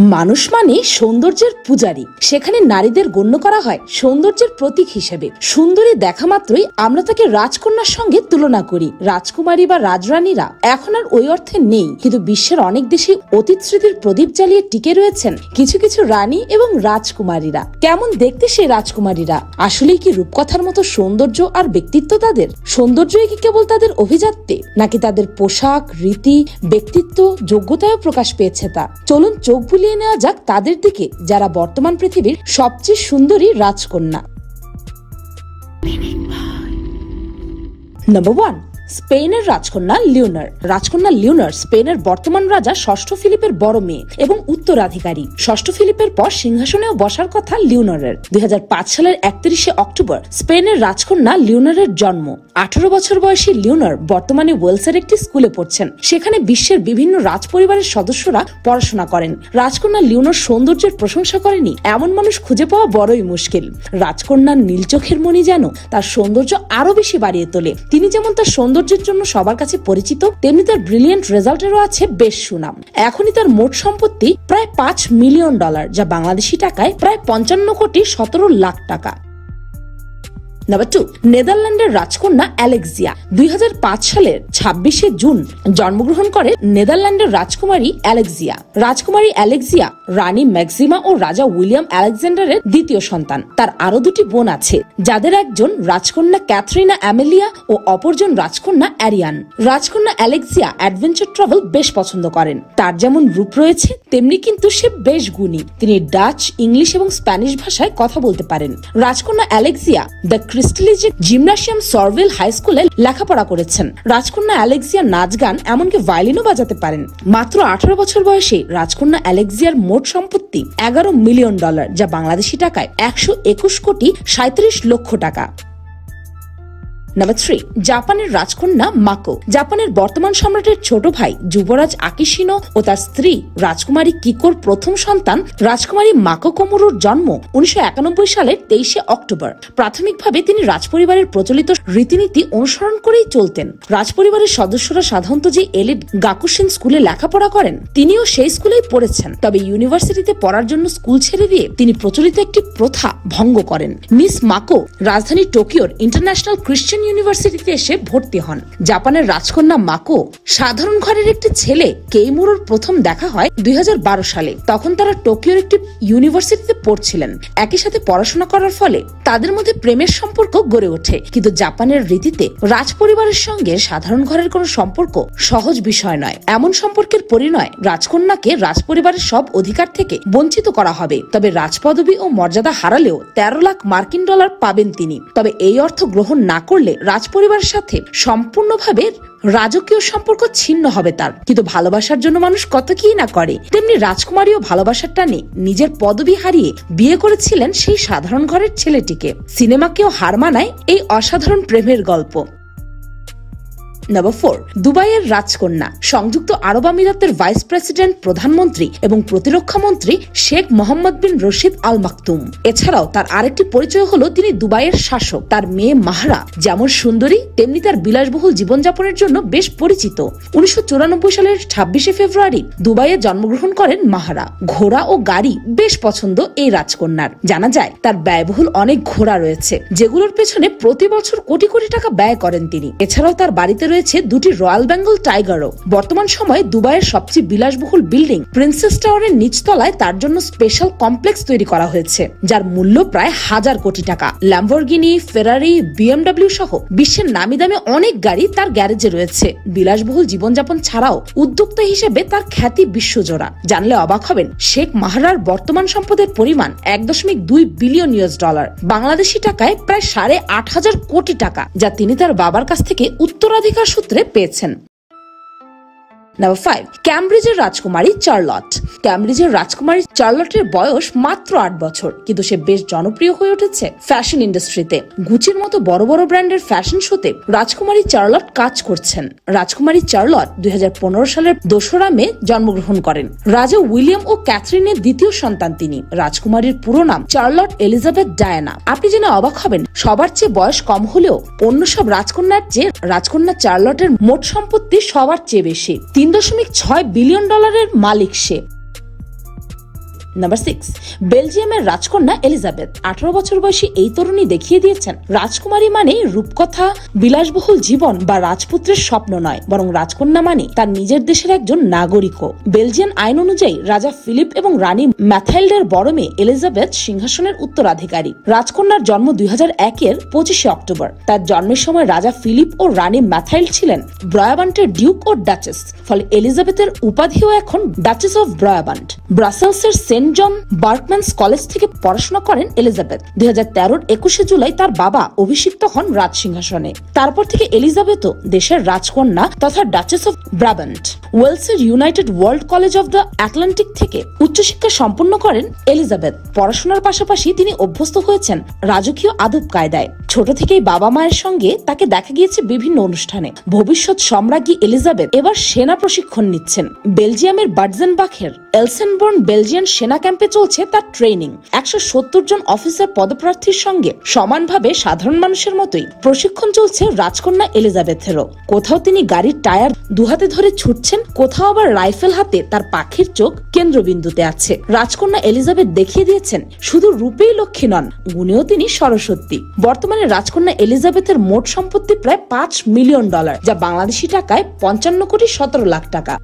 মানুষ মানে সৌন্দর্যের পূজারী, সেখানে নারীদের গণ্য করা হয় সৌন্দর্যের প্রতীক হিসেবে। সুন্দরী দেখা মাত্রই আমরা তাকে রাজকন্যার সঙ্গে তুলনা করি। রাজকুমারী বা রাজরানীরা এখন আর ওই অর্থে নেই, কিন্তু বিশ্বের অনেক দেশে অতীত স্মৃতির প্রদীপ জ্বালিয়ে টিকে রয়েছেন কিছু কিছু রানী এবং রাজকুমারীরা। কেমন দেখতে সেই রাজকুমারীরা? আসলেই কি রূপকথার মতো সৌন্দর্য আর ব্যক্তিত্ব তাদের? সৌন্দর্যই কি কেবল তাদের অভিজাত্যে, নাকি তাদের পোশাক, রীতি, ব্যক্তিত্ব, যোগ্যতায়ও প্রকাশ পেয়েছে তা? চলুন চোখ বুলিয়ে নেওয়া যাক তাদের দিকে, যারা বর্তমান পৃথিবীর সবচেয়ে সুন্দরী রাজকন্যা। নাম্বার 1, স্পেনের রাজকন্যা লিওনার। রাজকন্যা লিওনার স্পেনের বর্তমান রাজা ষষ্ঠ ফিলিপের বড় মেয়ে এবং উত্তরাধিকারী। ষষ্ঠ ফিলিপের পর সিংহাসনেও বসার কথা লিওনারের। 2005 সালের 31শে অক্টোবর স্পেনের রাজকন্যা লিওনারের জন্ম। 18 বছর বয়সী লিওনার বর্তমানে ওয়েলসের একটি স্কুলে পড়ছেন। সেখানে বিশ্বের বিভিন্ন রাজপরিবারের সদস্যরা পড়াশোনা করেন। রাজকন্যা লিওনার সৌন্দর্যের প্রশংসা করেনি এমন মানুষ খুঁজে পাওয়া বড়ই মুশকিল। রাজকন্যার নীল চোখের মণি যেন তার সৌন্দর্য আরো বেশি বাড়িয়ে তোলে। তিনি যেমন তার সৌন্দর্যের জন্য সবার কাছে পরিচিত, তেমনি তার ব্রিলিয়েন্ট রেজাল্টেরও আছে বেশ সুনাম। এখনই তার মোট সম্পত্তি প্রায় $5 মিলিয়ন, যা বাংলাদেশি টাকায় প্রায় 55 কোটি 17 লাখ টাকা। নাম্বার 2, নেদারল্যান্ডের রাজকন্যা অ্যালেক্সিয়া। 2005 সালের 26শে জুন জন্মগ্রহণ করে নেদারল্যান্ডের রাজকুমারী অ্যালেক্সিয়া। রাজকুমারী অ্যালেক্সিয়া রানী ম্যাক্সিমা ও রাজা উইলিয়াম আলেকজান্ডারের দ্বিতীয় সন্তান। তার আরো দুটি বোন আছে, যাদের একজন রাজকন্যা ক্যাথরিনা অ্যামেলিয়া ও অপরজন রাজকন্যা অ্যারিয়ান। রাজকন্যা অ্যালেক্সিয়া অ্যাডভেঞ্চার ট্রাভেল বেশ পছন্দ করেন। তার যেমন রূপ রয়েছে, তেমনি কিন্তু সে বেশ গুণী। তিনি ডাচ, ইংলিশ এবং স্প্যানিশ ভাষায় কথা বলতে পারেন। রাজকন্যা অ্যালেক্সিয়া দ্য ক্রিস্টালিজে জিমনাসিয়াম সরভেল হাই স্কুলে লেখাপড়া করেছেন। রাজকন্যা অ্যালেক্সিয়া নাচ, গান, এমনকি ভায়োলিনও বাজাতে পারেন। মাত্র 18 বছর বয়সে রাজকন্যা অ্যালেক্সিয়ার মোট সম্পত্তি $11 মিলিয়ন, যা বাংলাদেশি টাকায় 121 কোটি 37 লক্ষ টাকা। নাম্বার 3, জাপানের রাজকন্যা মাকো। জাপানের বর্তমান সম্রাটের ছোট ভাই যুবরাজ আকিশিনো ও তার স্ত্রী রাজকুমারী কিকোর প্রথম সন্তান রাজকুমারী মাকো কোমোরোর জন্ম 1991 সালের 23শে অক্টোবর। প্রাথমিকভাবে তিনি রাজপরিবারের প্রচলিত রীতিনীতি অনুসরণ করেই চলতেন। রাজপরিবারের সদস্যরা সাধারণত যে এলিট গাকুশিন স্কুলে লেখাপড়া করেন, তিনিও সেই স্কুলেই পড়েছেন। তবে ইউনিভার্সিটিতে পড়ার জন্য স্কুল ছেড়ে দিয়ে তিনি প্রচলিত একটি প্রথা ভঙ্গ করেন। মিস মাকো রাজধানী টোকিওর ইন্টারন্যাশনাল ক্রিশ্চিয়ান ইউনিভার্সিটিতে এসে ভর্তি হন। জাপানের রাজকন্যা মাকো সাধারণ ঘরের একটি ছেলে কেইমুরোর প্রথম দেখা হয় 2012 সালে। তখন তারা টোকিওর একটি ইউনিভার্সিটিতে পড়ছিলেন। একই সাথে পড়াশোনা করার ফলে তাদের মধ্যে প্রেমের সম্পর্ক গড়ে ওঠে। কিন্তু জাপানের রীতিতে রাজপরিবারের সঙ্গে সাধারণ ঘরের কোনো সম্পর্ক সহজ বিষয় নয়। এমন সম্পর্কের পরিণয় রাজকন্যাকে রাজপরিবারের সব অধিকার থেকে বঞ্চিত করা হবে। তবে রাজপদবী ও মর্যাদা হারালেও $13 লাখ মার্কিন পাবেন তিনি। তবে এই অর্থ গ্রহণ না করলে রাজপরিবারের সাথে সম্পূর্ণভাবে রাজকীয় সম্পর্ক ছিন্ন হবে তার। কিন্তু ভালোবাসার জন্য মানুষ কত কি না করে। তেমনি রাজকুমারীও ভালোবাসার টানে নিজের পদবি হারিয়ে বিয়ে করেছিলেন সেই সাধারণ ঘরের ছেলেটিকে। সিনেমাকেও হার মানায় এই অসাধারণ প্রেমের গল্প। নাম্বার 4, দুবাইয়ের রাজকন্যা। সংযুক্ত আরব আমিরাতের ভাইস প্রেসিডেন্ট, প্রধানমন্ত্রী এবং প্রতিরক্ষা মন্ত্রী শেখ মোহাম্মদ বিন রশিদ আল মাকতুম। এছাড়াও তার আরেকটি পরিচয় হলো তিনি দুবাইয়ের শাসক। তার মেয়ে মাহরা যেমন সুন্দরী, তেমনি তার বিলাসবহুল জীবনযাপনের জন্য বেশ পরিচিত। 1994 সালের 26শে ফেব্রুয়ারি দুবাইয়ে জন্মগ্রহণ করেন মাহরা। ঘোড়া ও গাড়ি বেশ পছন্দ এই রাজকন্যার। জানা যায় তার ব্যয়বহুল অনেক ঘোড়া রয়েছে, যেগুলোর পেছনে প্রতি বছর কোটি কোটি টাকা ব্যয় করেন তিনি। এছাড়াও তার বাড়িতে রয়েছে দুটি রয়্যাল বেঙ্গল টাইগারও। বর্তমান সময়ে দুবাইয়ের সবচেয়ে বিলাসবহুল বিল্ডিং প্রিন্সেস টাওয়ারের নিচতলায় তার জন্য স্পেশাল কমপ্লেক্স তৈরি করা হয়েছে, যার মূল্য প্রায় 1000 কোটি টাকা। ল্যাম্বরগিনি, ফেরারি, BMW সহ বিশ্বের নামি দামি অনেক গাড়ি তার গ্যারেজে রয়েছে। বিলাসবহুল জীবনযাপন ছাড়াও উদ্যোক্তা হিসেবে তার খ্যাতি বিশ্বজোড়া। জানলে অবাক হবেন, শেখ মাহরার বর্তমান সম্পদের পরিমাণ $1.2 বিলিয়ন, বাংলাদেশি টাকায় প্রায় 8500 কোটি টাকা, যা তিনি তার বাবার কাছ থেকে উত্তরাধিকার সূত্রে পেয়েছেন। নাম্বার 5, ক্যামব্রিজের রাজকুমারী চার্লট। ক্যামব্রিজের রাজকুমারী চার্লটের বয়স মাত্র 8 বছর, কিন্তু সে বেশ জনপ্রিয় হয়ে উঠেছে ফ্যাশন ইন্ডাস্ট্রিতে। গুচির মতো বড় বড় ব্র্যান্ডের ফ্যাশন শোতে রাজকুমারী চার্লট কাজ করছেন। রাজকুমারী চার্লট 2015 সালের 2রা মে জন্মগ্রহণ করেন। রাজা উইলিয়াম ও ক্যাথরিনের দ্বিতীয় সন্তান তিনি। রাজকুমারীর পুরো নাম চার্লট এলিজাবেথ ডায়ানা। আপনি জেনে অবাক হবেন, সবার চেয়ে বয়স কম হলেও অন্য সব রাজকন্যার চেয়ে রাজকন্যা চার্লটের মোট সম্পত্তি সবার চেয়ে বেশি। $3.6 বিলিয়ন মালিক সে। নাম্বার 6, বেলজিয়ামের রাজকন্যা এলিজাবেথ। 18 বছর বয়সী এই তরুণী দেখিয়ে দিয়েছেন রাজকুমারী মানে রূপকথা, বিলাসবহুল জীবন বা রাজপুত্রের স্বপ্ন নয়, বরং রাজকন্যা মানে তার নিজের দেশের একজন নাগরিকও। বেলজিয়ান আইন অনুযায়ী রাজা ফিলিপ এবং রানী ম্যাথাইল্ডের বড় মেয়ে এলিজাবেথ সিংহাসনের উত্তরাধিকারী। রাজকন্যার জন্ম 2001-এর 25শে অক্টোবর। তার জন্মের সময় রাজা ফিলিপ ও রানী ম্যাথাইল্ড ছিলেন ব্রয়াবান্টের ডিউক ও ডাচেস, ফলে এলিজাবেথের উপাধিও এখন ডাচেস অফ ব্রয়াবান্ট। ব্রাসেলসের সেন্ট জন বার্কম্যানস কলেজ থেকে পড়াশোনা করেন এলিজাবেথ। 2013-এর 21শে জুলাই তার বাবা অভিষিক্ত হন রাজ সিংহাসনে। তারপর থেকে এলিজাবেথও দেশের রাজকন্যা তথা ডাচেস অফ ব্রাবান্ট। ওয়েলসের United World College of the Atlantic থেকে উচ্চশিক্ষা সম্পন্ন করেন এলিজাবেথ। পড়াশোনার পাশাপাশি তিনি অভ্যস্ত হয়েছেন রাজকীয় আদব কায়দায়। ছোট থেকেই বাবা মায়ের সঙ্গে তাকে দেখা গিয়েছে বিভিন্ন অনুষ্ঠানে। ভবিষ্যৎ সম্রাজ্ঞী এলিজাবেথ এবার সেনা প্রশিক্ষণ নিচ্ছেন। বেলজিয়ামের বার্জেনবাখের এলসেনবর্ন বেলজিয়ান সেনা ক্যাম্পে চলছে তার ট্রেনিং। 170 জন অফিসার পদপ্রার্থীর সঙ্গে সমানভাবে সাধারণ মানুষের মতোই প্রশিক্ষণ চলছে রাজকন্যা এলিজাবেথেরও। কোথাও তিনি গাড়ির টায়ার দুহাতে ধরে ছুটছেন, কোথাও আবার রাইফেল হাতে তার পাখির চোখ কেন্দ্রবিন্দুতে আছে। রাজকন্যা এলিজাবেথ দেখিয়ে দিয়েছেন শুধু রূপেই লক্ষ্মী নন, গুণেও তিনি সরস্বতী। বর্তমানে রাজকন্যা এলিজাবেথের মোট সম্পত্তি প্রায় $5 মিলিয়ন, যা বাংলাদেশি টাকায় 55,17,00,000 টাকা।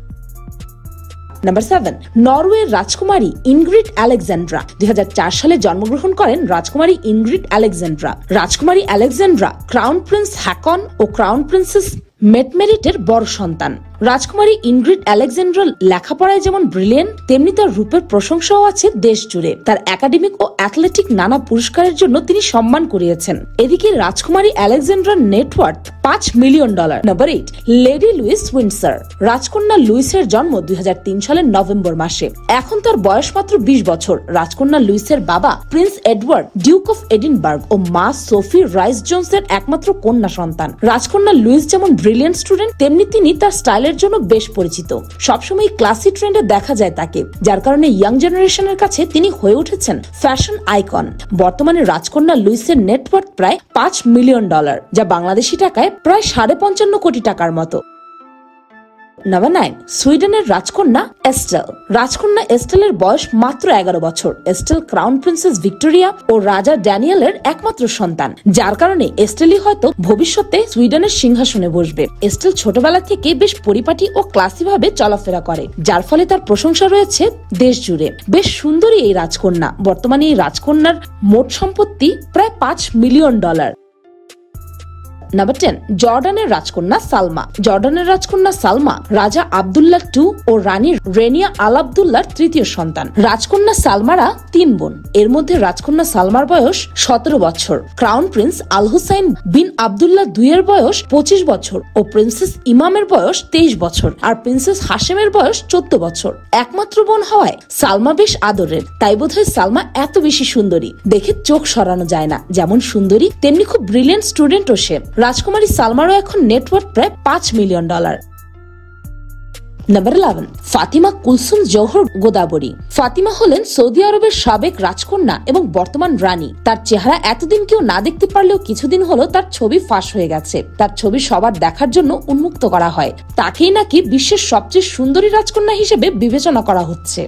নাম্বার 7, নরওয়ের রাজকুমারী ইনগ্রিড আলেকজান্ড্রা। 2004 সালে জন্মগ্রহণ করেন রাজকুমারী ইনগ্রিড আলেকজান্ড্রা। রাজকুমারী আলেকজান্ড্রা ক্রাউন প্রিন্স হ্যাকন ও ক্রাউন প্রিন্সেস মেটমেরিটের বড় সন্তান। রাজকুমারী ইনগ্রিড আলেকজান্ড্রা লেখাপড়ায় যেমন ব্রিলিয়েন্ট, তেমনি তার রূপের প্রশংসাও আছে দেশ জুড়ে। তার একাডেমিক ও অ্যাথলেটিক নানা পুরস্কারের জন্য তিনি সম্মান কুড়িয়েছেন। এদিকে রাজকুমারী আলেকজান্ড্রার net worth $5 million. Number 8, Lady Louise Windsor. রাজকন্যা লুইসের জন্ম 2003 সালের নভেম্বর মাসে। এখন তার বয়স মাত্র 20 বছর। রাজকন্যা লুইসের বাবা Prince Edward Duke of Edinburgh ও মা সোফি রাইস জোনসের একমাত্র কন্যা সন্তান। রাজকন্যা লুইস যেমন ব্রিলিয়েন্ট স্টুডেন্ট, তেমনি তিনি তার স্টাইলের জন্য বেশ পরিচিত। সবসময় ক্লাসি ট্রেন্ডে দেখা যায় তাকে, যার কারণে ইয়াং জেনারেশনের কাছে তিনি হয়ে উঠেছেন ফ্যাশন আইকন। বর্তমানে রাজকন্যা লুইসের নেটওয়ার্থ প্রায় $5 মিলিয়ন, যা বাংলাদেশি টাকায় প্রায় 55.5 কোটি টাকার মতো। নাম্বার 9, সুইডেনের রাজকন্যা এস্টেল। রাজকন্যা এস্টেলের বয়স মাত্র 11 বছর। এস্টেল ক্রাউন প্রিন্সেস ভিক্টোরিয়া ও রাজা ড্যানিয়েলের একমাত্র সন্তান, যার কারণে এস্টেলই হয়তো ভবিষ্যতে সুইডেনের সিংহাসনে বসবে। এস্টেল ছোটবেলা থেকে বেশ পরিপাটি ও ক্লাসি ভাবে চলাফেরা করে, যার ফলে তার প্রশংসা রয়েছে দেশ জুড়ে। বেশ সুন্দরী এই রাজকন্যা। বর্তমানে এই রাজকন্যার মোট সম্পত্তি প্রায় $5 মিলিয়ন। নাম্বার 10, জর্ডানের রাজকন্যা সালমা। জর্ডানের রাজকন্যা সালমা রাজা আব্দুল্লাহ II ও রানী রেনিয়া আল আব্দুল্লাহর তৃতীয় সন্তান। রাজকন্যা সালমারা 3 বোন। এর মধ্যে রাজকন্যা সালমার বয়স 17 বছর, ক্রাউন প্রিন্স আল হুসাইন বিন আব্দুল্লাহ II এর বয়স 25 বছর ও প্রিন্সেস ইমামের বয়স 23 বছর আর প্রিন্সেস হাশেমের বয়স 14 বছর। একমাত্র বোন হওয়ায় সালমা বেশ আদরের, তাই বোধহয় সালমা এত বেশি সুন্দরী। দেখে চোখ সরানো যায় না। যেমন সুন্দরী, তেমনি খুব ব্রিলিয়েন্ট স্টুডেন্টও সে। রাজকুমারী সালমারও এখন নেটওয়ার্থ প্রায় $5 মিলিয়ন। নাম্বার 11, ফাতিমা কুলসুম জোহর গোদাবরী। ফাতিমা হলেন সৌদি আরবের সাবেক রাজকন্যা এবং বর্তমান রানী। তার চেহারা এতদিন কেউ না দেখতে পারলেও কিছুদিন হলো তার ছবি ফাঁস হয়ে গেছে। তার ছবি সবার দেখার জন্য উন্মুক্ত করা হয়। তাকেই নাকি বিশ্বের সবচেয়ে সুন্দরী রাজকন্যা হিসেবে বিবেচনা করা হচ্ছে।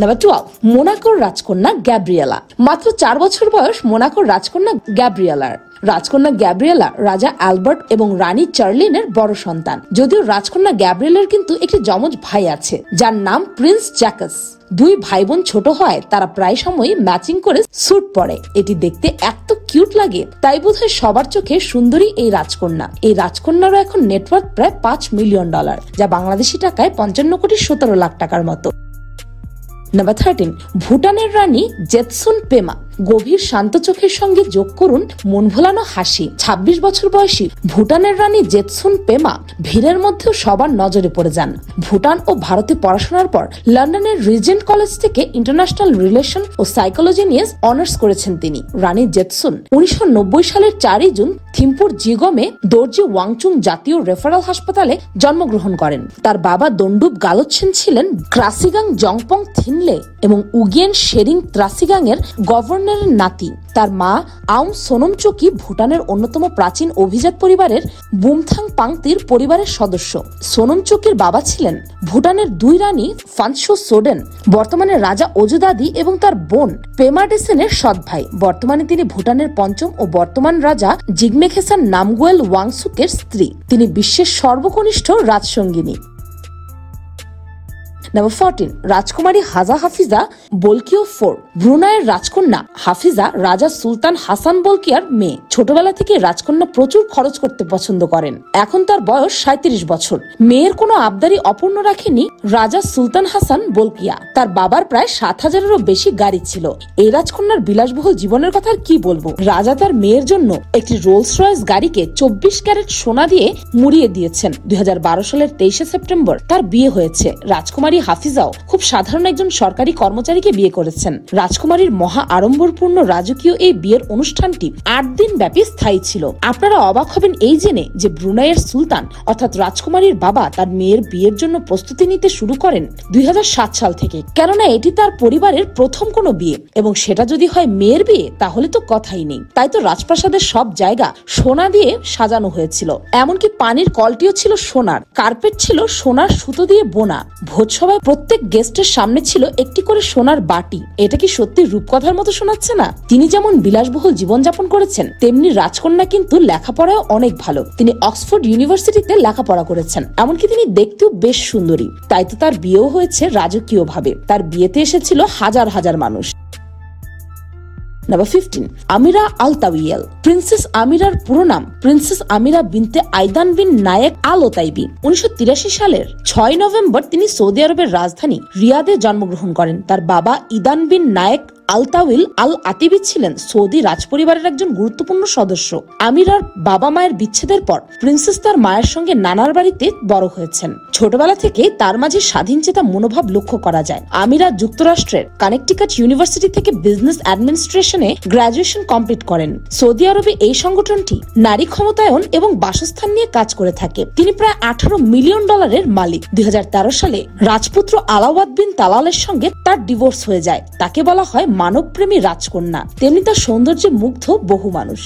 নাম্বার 12, মোনাকোর রাজকন্যা গ্যাব্রিয়েলা। মাত্র 4 বছর বয়স মোনাকোর রাজকন্যা গ্যাব্রিয়েলার। রাজকন্যা গ্যাব্রিয়েলা রাজা অ্যালবার্ট এবং রানী চার্লিনের বড় সন্তান। যদিও রাজকন্যা গ্যাব্রিয়েলার কিন্তু একটি যমজ ভাই আছে, যার নাম প্রিন্স জ্যাকাস। 2 ভাই বোন ছোট হয়, তারা প্রায় সময় ম্যাচিং করে স্যুট পরে। এটি দেখতে এত কিউট লাগে, তাই বোধহয় সবার চোখে সুন্দরী এই রাজকন্যা। এই রাজকন্যারও এখন নেটওয়ার্থ প্রায় $5 মিলিয়ন, যা বাংলাদেশি টাকায় 55,17,00,000 টাকার মতো। নাম্বার 13, ভুটানের রানী জেতসুন পেমা। গভীর শান্ত চোখের সঙ্গে যোগ করুন মন ভোলানো হাসি। 26 বছর বয়সী ভুটানের রানী জেতসুন পেমা ভিড়ের মধ্যেও সবার নজরে পড়ে যান। ভুটান ও ভারতে পড়াশোনার পর লন্ডনের রিজেন্ট কলেজ থেকে ইন্টারন্যাশনাল রিলেশন ও সাইকোলজি নিয়ে অনার্স করেছেন তিনি। রানী জেতসুন 1990 সালের 4 জুন থিম্পুর জিগমে দর্জি ওয়াংচুং জাতীয় রেফারাল হাসপাতালে জন্মগ্রহণ করেন। তার বাবা দন্ডুপ গালোচ্ছেন ছিলেন গ্রাসিগাং জংপং থিনলে এবং উগিয়েন শেরিং ত্রাসিগাং এর গভর্নর গভর্নরের নাতি। তার মা আউং সোনমচকি ভুটানের অন্যতম প্রাচীন অভিজাত পরিবারের বুমথাং পাংতির পরিবারের সদস্য। সোনমচকির বাবা ছিলেন ভুটানের 2 রানী ফানসো সোডেন, বর্তমানে রাজা অজুদাদি, এবং তার বোন পেমাডেসেনের সৎ ভাই। বর্তমানে তিনি ভুটানের 5ম ও বর্তমান রাজা জিগমে খেসান নামগুয়েল ওয়াংসুকের স্ত্রী। তিনি বিশ্বের সর্বকনিষ্ঠ রাজসঙ্গিনী। নাম্বার 14, রাজকুমারী হাজা হাফিজা বলকিও 4। ব্রুনাইয়ের রাজকন্যা হাফিজা রাজা সুলতান হাসান বলকিয়ার মেয়ে। ছোটবেলা থেকে রাজকন্যা প্রচুর খরচ করতে পছন্দ করেন। এখন তার বয়স 37 বছর। মেয়ের কোনো আবদারি অপূর্ণ রাখেনি রাজা সুলতান হাসান বলকিয়া। তার বাবার প্রায় 7000-এরও বেশি গাড়ি ছিল। এই রাজকন্যার বিলাসবহুল জীবনের কথা আর কি বলবো। রাজা তার মেয়ের জন্য একটি রোলস রয়েস গাড়িকে 24 ক্যারেট সোনা দিয়ে মুড়িয়ে দিয়েছেন। 2012 সালের 23 সেপ্টেম্বর তার বিয়ে হয়েছে। রাজকুমারী হাফিজাও খুব সাধারণ একজন সরকারি কর্মচারীকে বিয়ে করেছেন। রাজকুমারীর মহা আড়ম্বরপূর্ণ রাজকীয় এই বিয়ের অনুষ্ঠানটি 8 দিন ব্যাপী স্থায়ী ছিল। আপনারা অবাক হবেন এই জেনে যে ব্রুনাইয়ের সুলতান অর্থাৎ রাজকুমারীর বাবা তার মেয়ের বিয়ের জন্য প্রস্তুতি নিতে শুরু করেন 2007 সাল থেকে। কেননা এটি তার পরিবারের প্রথম কোনো বিয়ে, এবং সেটা যদি হয় মেয়ের বিয়ে তাহলে তো কথাই নেই। তাই তো রাজপ্রাসাদের সব জায়গা সোনা দিয়ে সাজানো হয়েছিল। এমনকি পানির কলটিও ছিল সোনার, কার্পেট ছিল সোনার সুতো দিয়ে বোনা। ভোজসভায় প্রত্যেক গেস্টের সামনে ছিল একটি করে সোনার বাটি। এটা কি সত্যি রূপকথার মতো শোনাচ্ছে না? তিনি যেমন বিলাসবহুল জীবনযাপন করেছেন, তেমনি রাজকন্যা কিন্তু লেখাপড়ায় অনেক ভালো। তিনি অক্সফোর্ড ইউনিভার্সিটিতে লেখাপড়া করেছেন। এমনকি তিনি দেখতেও বেশ সুন্দরী। তাই তো তার বিয়েও হয়েছে রাজকীয় ভাবে। তার বিয়েতে এসেছিল হাজার হাজার মানুষ। নাম্বার 15, আমিরা আল তাওয়াইল। প্রিন্সেস আমিরার পুরো নাম প্রিন্সেস আমিরা বিনতে আইদান বিন নায়েক আল ওতাইবি। 1983 সালের 6 নভেম্বর তিনি সৌদি আরবের রাজধানী রিয়াদে জন্মগ্রহণ করেন। তার বাবা ইদান বিন নায়েক আল তাওয়াইল আল আতিবি ছিলেন সৌদি রাজপরিবারের একজন গুরুত্বপূর্ণ সদস্য। আমিরার বাবা মায়ের বিচ্ছেদের পর প্রিন্সেস তার মায়ের সঙ্গে নানার বাড়িতে বড় হয়েছেন। ছোটবেলা থেকে তার মাঝে স্বাধীনচেতা মনোভাব লক্ষ্য করা যায়। আমিরা যুক্তরাষ্ট্রের কানেকটিকাট ইউনিভার্সিটি থেকে বিজনেস অ্যাডমিনিস্ট্রেশনে গ্রাজুয়েশন কমপ্লিট করেন। সৌদি আরবে এই সংগঠনটি নারী ক্ষমতায়ন এবং বাসস্থান নিয়ে কাজ করে থাকে। তিনি প্রায় $18 মিলিয়ন মালিক। 2013 সালে রাজপুত্র আলাওয়াদ বিন তালালের সঙ্গে তার ডিভোর্স হয়ে যায়। তাকে বলা হয় মানবপ্রেমী রাজকন্যা। তেমনি তার সৌন্দর্যে মুগ্ধ বহু মানুষ।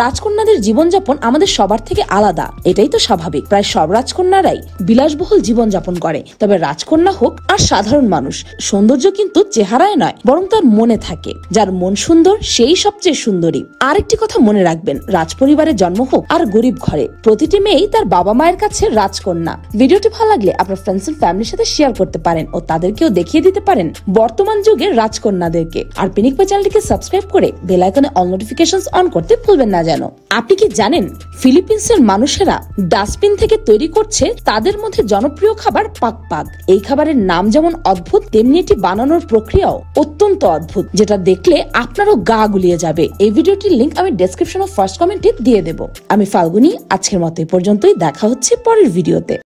রাজকন্যাদের জীবনযাপন আমাদের সবার থেকে আলাদা, এটাই তো স্বাভাবিক। প্রায় সব রাজকন্যারাই বিলাসবহুল জীবনযাপন করে। তবে রাজকন্যা হোক আর সাধারণ মানুষ, সৌন্দর্য কিন্তু চেহারায় নয় বরং তার মনে থাকে। যার মন সুন্দর সেই সবচেয়ে সুন্দরী। আরেকটি কথা মনে রাখবেন, রাজপরিবারে জন্ম হোক আর গরিব ঘরে, প্রতিটি মেয়েই তার বাবা মায়ের কাছে রাজকন্যা। ভিডিওটি ভালো লাগলে আপনার ফ্রেন্ডস এন্ড ফ্যামিলির সাথে শেয়ার করতে পারেন ও তাদেরকেও দেখিয়ে দিতে পারেন বর্তমান যুগের রাজকন্যাদেরকে। আর পিনিক পে চ্যানেলটিকে সাবস্ক্রাইব করে বেল আইকনে অল নোটিফিকেশনস অন করতে ভুলবেন না যেন। আপনি কি জানেন ফিলিপিন্সের মানুষেরা ডাস্টবিন থেকে তৈরি করছে তাদের মধ্যে জনপ্রিয় খাবার পাক পাক। এই খাবারের নাম যেমন অদ্ভুত, তেমনি এটি বানানোর প্রক্রিয়াও অত্যন্ত অদ্ভুত, যেটা দেখলে আপনারও গা গুলিয়ে যাবে। এই ভিডিওটির লিংক আমি ডেসক্রিপশন ও ফার্স্ট কমেন্টে দিয়ে দেব। আমি ফাল্গুনি, আজকের মতো এই পর্যন্তই। দেখা হচ্ছে পরের ভিডিওতে।